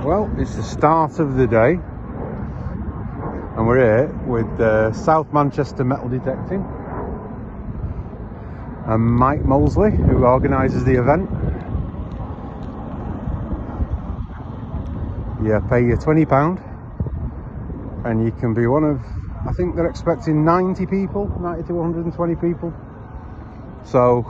Well, it's the start of the day and we're here with South Manchester Metal Detecting and Mike Molesley, who organises the event. You pay your £20 and you can be one of, I think they're expecting 90 people, 90 to 120 people. So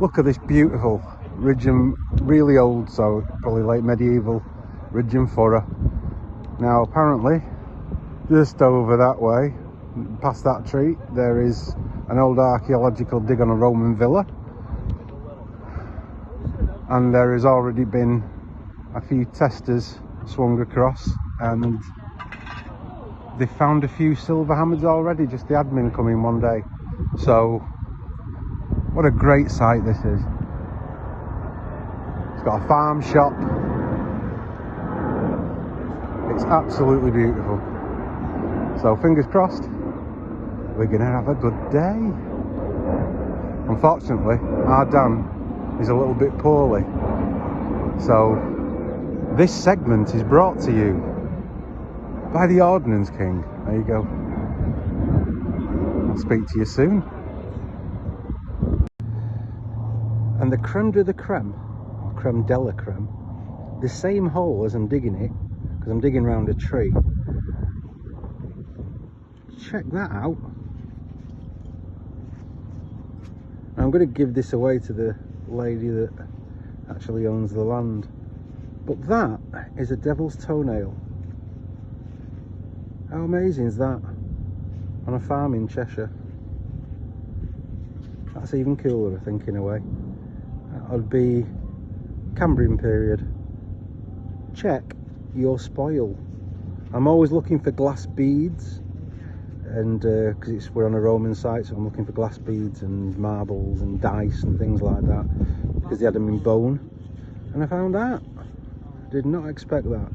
look at this beautiful ridge and really old, so probably late medieval ridge and furrow. Now apparently just over that way, past that tree, there is an old archaeological dig on a Roman villa, and there has already been a few testers swung across and they found a few silver hammers already, just the admin coming one day. So what a great site this is. It's got a farm shop. It's absolutely beautiful. So fingers crossed, we're gonna have a good day. Unfortunately, our Dan is a little bit poorly. So this segment is brought to you by the Ordnance King. There you go. I'll speak to you soon. And the creme de la creme, or creme de la creme, the same hole as I'm digging it, because I'm digging around a tree. Check that out. I'm going to give this away to the lady that actually owns the land. But that is a devil's toenail. How amazing is that? On a farm in Cheshire. That's even cooler, I think, in a way. That would be Cambrian period. Check your spoil. I'm always looking for glass beads, and because we're on a Roman site, so I'm looking for glass beads and marbles and dice and things like that, because they had them in bone, and I found that. Did not expect that.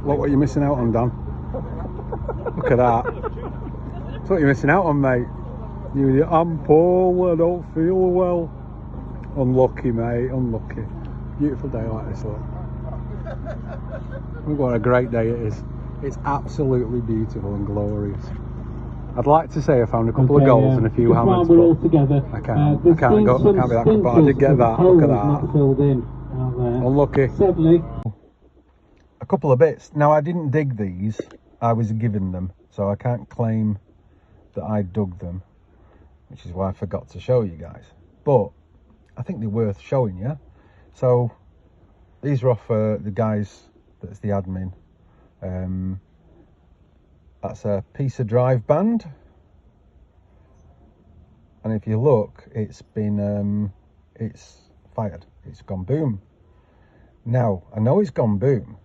Look what you're missing out on, Dan. Look at that. That's what you're missing out on, mate. I'm poor, I don't feel well. Unlucky, mate, unlucky. Beautiful day like this, look. Look what a great day it is. It's absolutely beautiful and glorious. I'd like to say I found a couple of goals and a few hammers, but I can't be that good, but I did get that. Look at that. Unlucky. A couple of bits. Now, I didn't dig these, I was given them, so I can't claim that I dug them, which is why I forgot to show you guys. But I think they're worth showing you. So these are off the guys that's the admin. That's a piece of drive band, and if you look, it's been it's fired, it's gone boom. Now I know it's gone boom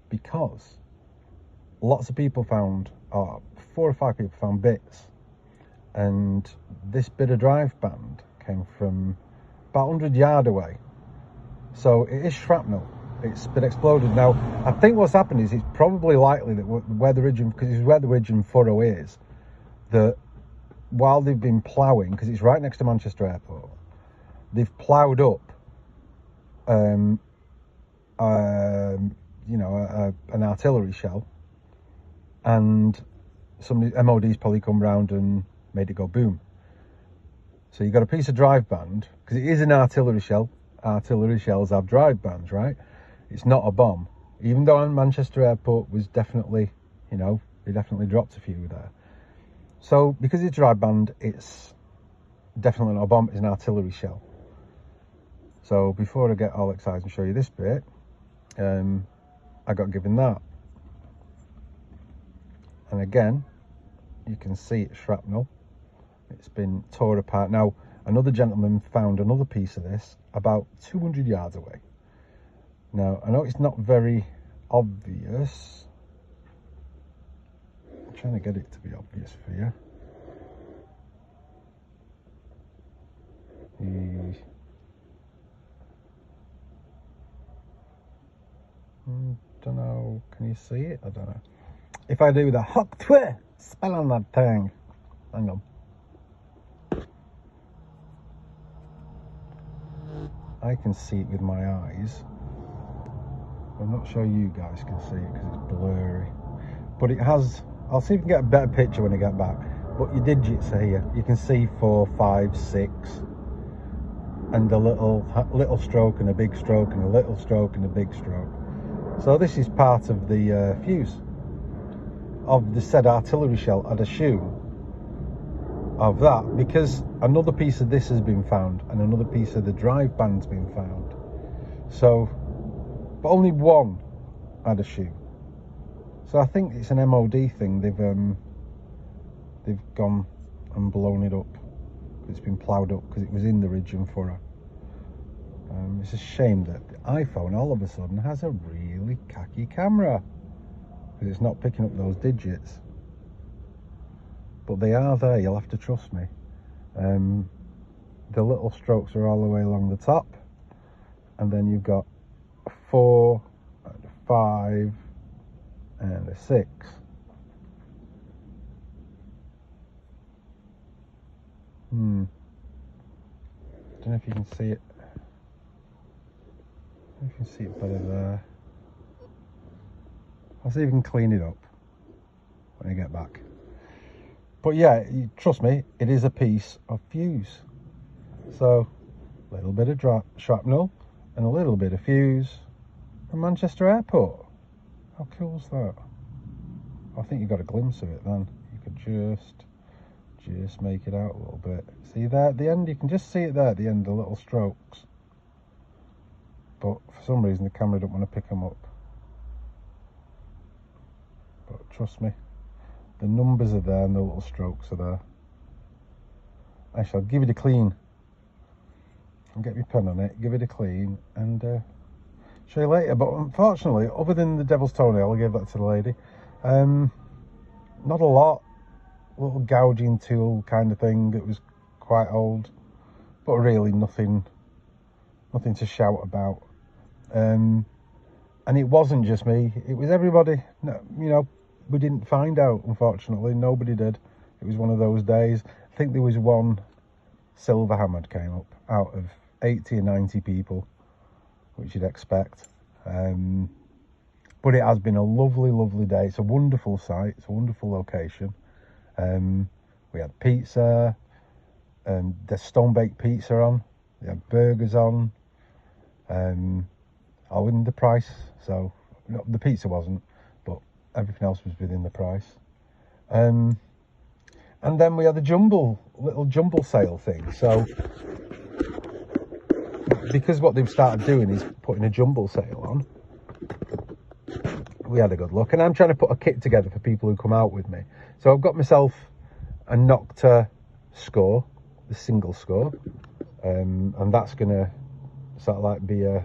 because lots of people found, 4 or 5 people found bits, and this bit of drive band came from about 100 yards away, so it is shrapnel. It's been exploded. Now I think what's happened is it's probably likely that where the ridge, because it's where the ridge and furrow is, that while they've been ploughing, because it's right next to Manchester Airport, they've ploughed up you know, an artillery shell, and somebody, MOD's probably come round and made it go boom. So you've got a piece of drive band, because it is an artillery shell. Artillery shells have drive bands, right? It's not a bomb, even though on Manchester Airport was definitely, you know, they definitely dropped a few there. So because it's drive band, it's definitely not a bomb, it's an artillery shell. So before I get all excited and show you this bit, I got given that, and again you can see it's shrapnel. It's been torn apart. Now another gentleman found another piece of this about 200 yards away. Now I know it's not very obvious, I'm trying to get it to be obvious for you. Don't know, can you see it? I don't know. If I do the hook twist, spell on that thing. Hang on. I can see it with my eyes. I'm not sure you guys can see it because it's blurry. But it has, I'll see if I can get a better picture when I get back. But your digits are here. You can see 4, 5, 6. And a little stroke and a big stroke and a little stroke and a big stroke. So this is part of the fuse of the said artillery shell, I'd assume, of that, because another piece of this has been found and another piece of the drive band's been found. So, but only one, I'd assume. So I think it's an MOD thing. They've gone and blown it up. It's been ploughed up because it was in the ridge and furrow. It's a shame that the iPhone all of a sudden has a really cacky camera because it's not picking up those digits. But they are there, you'll have to trust me. The little strokes are all the way along the top, and then you've got a 4, and a 5, and a 6. Don't know if you can see it. I don't know if you can see it better there. I'll see if I can clean it up when I get back. But yeah, trust me, it is a piece of fuse. So, a little bit of shrapnel and a little bit of fuse from Manchester Airport. How cool is that? I think you got a glimpse of it then. You could just make it out a little bit. See there at the end? You can just see it there at the end, the little strokes. But for some reason the camera don't want to pick them up. But trust me, the numbers are there and the little strokes are there. I shall give it a clean. I'll get my pen on it, give it a clean, and show you later. But unfortunately, other than the devil's toenail, I'll give that to the lady. Not a lot. Little gouging tool kind of thing that was quite old, but really nothing to shout about. And it wasn't just me, it was everybody. No, you know, we didn't find out, unfortunately. Nobody did. It was one of those days. I think there was one silver hammered came up out of 80 or 90 people, which you'd expect. But it has been a lovely day. It's a wonderful site, it's a wonderful location. We had pizza, and there's stone baked pizza on, we had burgers on, all within the price. So no, the pizza wasn't, but everything else was within the price. And then we had a little jumble sale thing. So because what they've started doing is putting a jumble sale on, we had a good look, and I'm trying to put a kit together for people who come out with me. So I've got myself a Nocta score, the single score, and that's gonna sort of like be a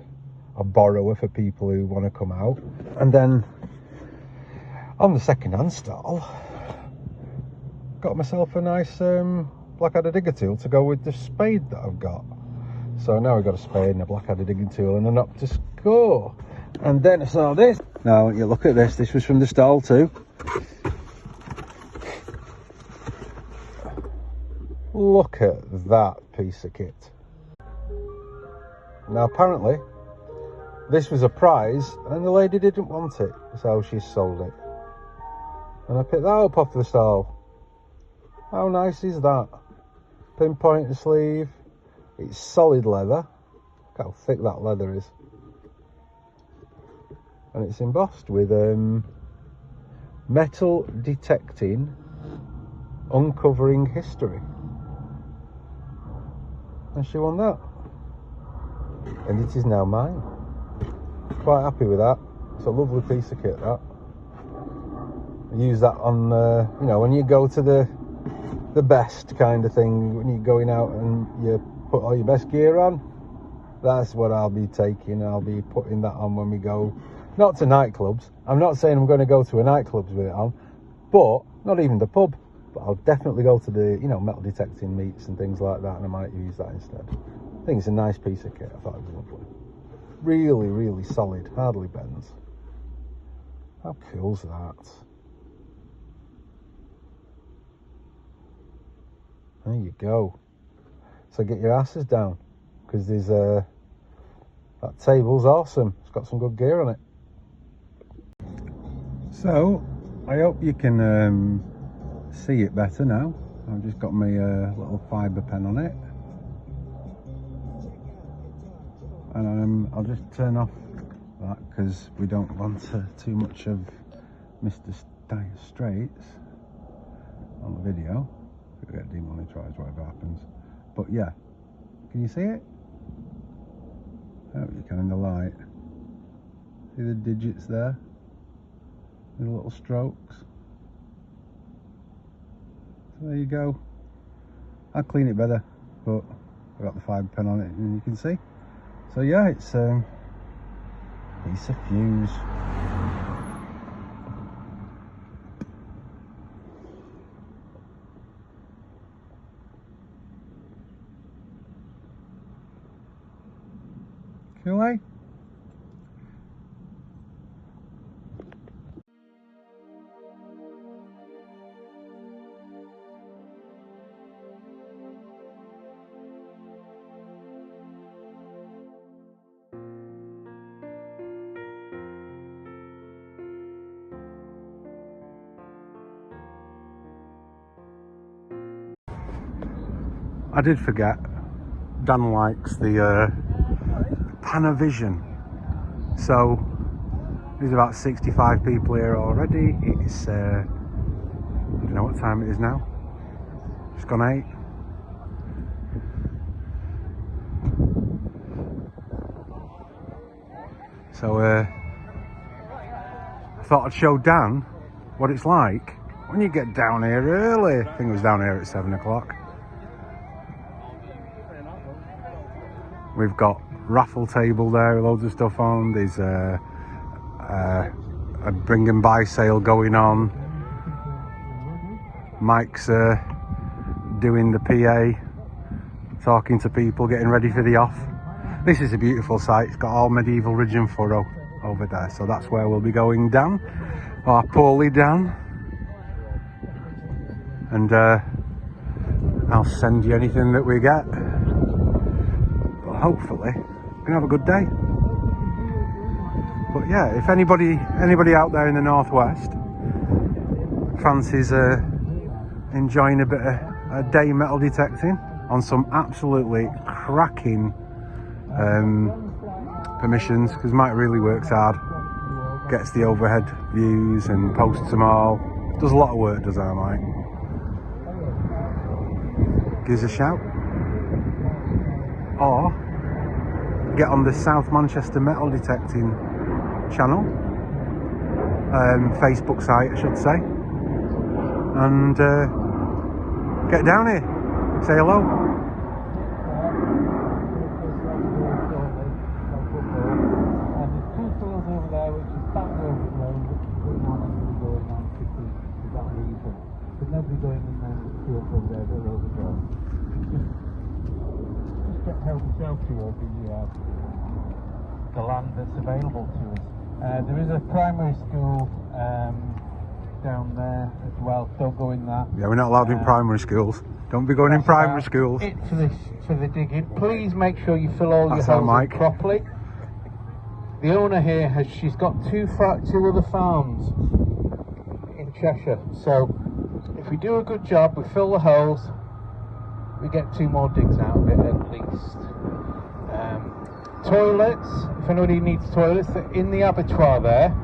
borrower for people who want to come out. And then on the second-hand stall, got myself a nice black-headed digger tool to go with the spade that I've got. So now I've got a spade and a black-headed digging tool and a Nocta score. And then I saw this. Now you look at this. This was from the stall too. Look at that piece of kit. Now apparently this was a prize and the lady didn't want it, so she sold it. And I picked that up off the stall. How nice is that? Pinpointer sleeve. It's solid leather. Look how thick that leather is. And it's embossed with metal detecting, uncovering history. And she won that. And it is now mine. Quite happy with that. It's a lovely piece of kit, that. I use that on, you know, when you go to the best kind of thing, when you're going out and you put all your best gear on, that's what I'll be taking. I'll be putting that on when we go, not to nightclubs. I'm not saying I'm going to go to a nightclub with it on, but not even the pub. But I'll definitely go to the, you know, metal detecting meets and things like that, and I might use that instead. I think it's a nice piece of kit. I thought it was lovely. Really, really solid, hardly bends. How cool's that? There you go. So get your asses down, because there's that table's awesome. It's got some good gear on it. So I hope you can see it better now. I've just got my little fibre pen on it, and I'll just turn off that because we don't want too much of Mr. Dire Straits on the video. We get demonetized, whatever happens. But yeah, can you see it? Oh, you can in the light. See the digits there? The little strokes. So there you go. I'll clean it better, but I've got the fibre pen on it and you can see. So yeah, it's a piece of fuse. Cool, eh? I did forget, Dan likes the Panavision. So there's about 65 people here already. It's I don't know what time it is now. It's gone 8. So I thought I'd show Dan what it's like when you get down here early. I think it was down here at 7 o'clock. We've got raffle table there, loads of stuff on. There's a bring and buy sale going on. Mike's doing the PA, talking to people, getting ready for the off. This is a beautiful site. It's got all medieval ridge and furrow over there, so that's where we'll be going down, or poorly down. And I'll send you anything that we get. Hopefully we can have a good day. But yeah, if anybody out there in the northwest fancies enjoying a bit of a day metal detecting on some absolutely cracking permissions, because Mike really works hard, gets the overhead views and posts them all, does a lot of work, does our Mike. Give us a shout, or get on the South Manchester Metal Detecting channel, Facebook site I should say, and get down here, say hello. Help yourself to the land that's available to us. There is a primary school down there as well. Don't go in that. Yeah, we're not allowed in primary schools. Don't be going in primary schools. It for the digging. Please make sure you fill all your holes in properly. The owner here she's got two other farms in Cheshire. So if we do a good job, we fill the holes, we get 2 more digs out of it at least. Toilets, if anybody needs toilets, they're in the abattoir there.